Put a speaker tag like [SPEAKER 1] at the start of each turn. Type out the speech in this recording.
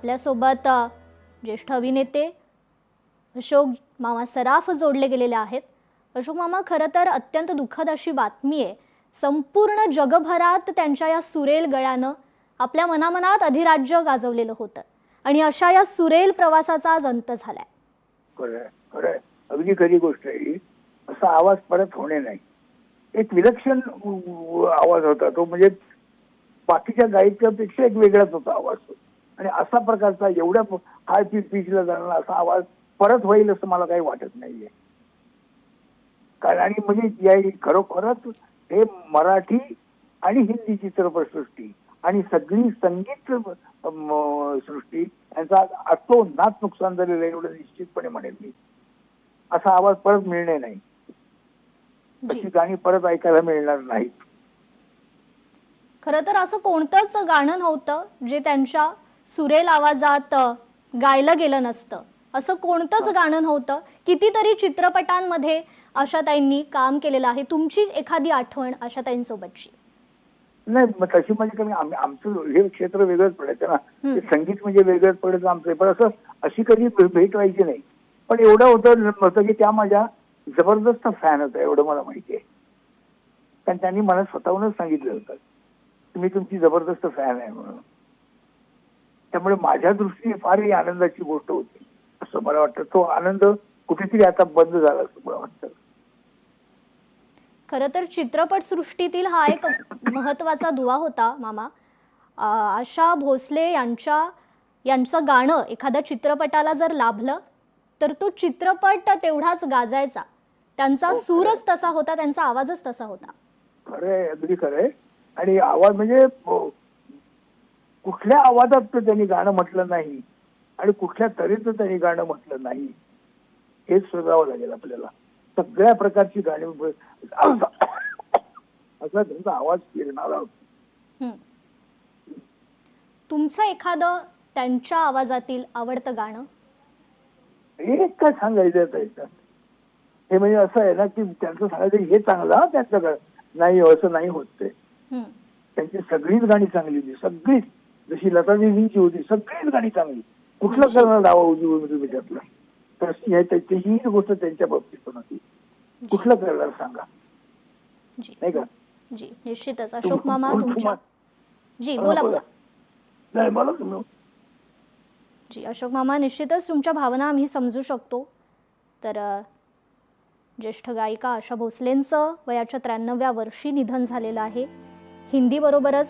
[SPEAKER 1] आपल्यासोबत ज्येष्ठ अभिनेते अशोक मामा सराफ जोडले गेलेले आहेत। अशोक मामा, खरं तर अत्यंत दुःखद अशी बातमी आहे। संपूर्ण जगभरात त्यांच्या या सुरेल गळ्यानं आपल्या मनामनात अधिराज्य गाजवलेलं होतं आणि अशा या सुरेल प्रवासाचा आज अंत झालाय।
[SPEAKER 2] खरं खरं अगदी खरी गोष्ट आहे। असा आवाज परत होणे नाही। एक विलक्षण आवाज होता तो, म्हणजे बाकीच्या गायकांपेक्षा एक वेगळाच होता आवाज तो। आणि असा प्रकारचा एवढ्या हाय पिचला जाणारा असा आवाज परत होईल असं मला काही वाटत नाहीये। कारण आणि म्हणजे या खरोखरच हे मराठी आणि हिंदी चित्रपटसृष्टी आणि सगळी संगीत सृष्टी यांचा अतोनात नुकसान झालेलं आहे एवढं निश्चितपणे म्हणेल मी। असा आवाज परत मिळणे नाही, अशी गाणी परत ऐकायला मिळणार नाहीत।
[SPEAKER 1] खरं तर असं कोणतंच गाणं नव्हतं जे त्यांच्या सुरेल आवाजात गायलं गेलं नसतं। असं कोणतंच गाणं नव्हतं। कितीतरी चित्रपटांमध्ये आशाताईंनी काम केलेलं आहे। तुमची एखादी आठवण आशाताईंसोबतची?
[SPEAKER 2] नाही, मग तशी म्हणजे आमचं हे क्षेत्र वेगळंच पडायचं ना। संगीत म्हणजे वेगळंच पडायचं आमचं। पण असं अशी कधी भेट व्हायची नाही। पण एवढं होतं की त्या माझ्या जबरदस्त फॅन होत्या, एवढं मला माहिती आहे। कारण त्यांनी मला स्वतःहूनच सांगितलं होतं की मी तुमची जबरदस्त फॅन आहे म्हणून। त्यामुळे माझ्या दृष्टीने फारही आनंदाची गोष्ट होती असं मला वाटतं। तो आनंद कुठेतरी आता बंद झाला असं मला वाटतं।
[SPEAKER 1] खरं तर चित्रपट सृष्टीतील हा एक महत्त्वाचा दुवा होता मामा। आशा भोसले यांचं गाणं एखाद्या चित्रपटाला जर लाभलं तर तो चित्रपट तेवढाच गाजायचा। त्यांचा सूरच तसा होता, त्यांचा आवाजच तसा होता।
[SPEAKER 2] खरंय, अगदी खरंय। आणि आवाज म्हणजे कुठल्या आवाजात त्यांनी गाणं म्हटलं नाही आणि कुठल्या तऱ्हेचं त्यांनी गाणं म्हटलं नाही हेच शोधावं लागेल आपल्याला। सगळ्या प्रकारची गाणी असा त्यांचा आवाज फिरणारा होता।
[SPEAKER 1] तुमचं एखादं त्यांच्या आवाजातील आवडतं गाणं?
[SPEAKER 2] एक काय सांगायचं त्याच्यात, हे म्हणजे असं आहे ना की त्यांचं सांगायचं हे चांगलं त्यांचं नाही असं नाही होत ते। त्यांची सगळीच गाणी चांगली होती, सगळीच। जशी लता दीदींची होती सगळीच गाणी चांगली। कुठलं करणार डावा उजवी तुम्ही त्यातलं? तशी त्याची गोष्ट त्यांच्या बाबतीत पण होती। कुठलं करणार सांगा, नाही का?
[SPEAKER 1] जी, निश्चितच। अशोक मामा तुमच्या जी बोला बोला।
[SPEAKER 2] नाही बोला तुम्ही।
[SPEAKER 1] जी अशोक मामा, निश्चितच तुमच्या भावना आम्ही समजू शकतो। तर ज्येष्ठ गायिका आशा भोसलेंचं वयाच्या 93व्या वर्षी निधन झालेलं आहे। हिंदी बरोबरच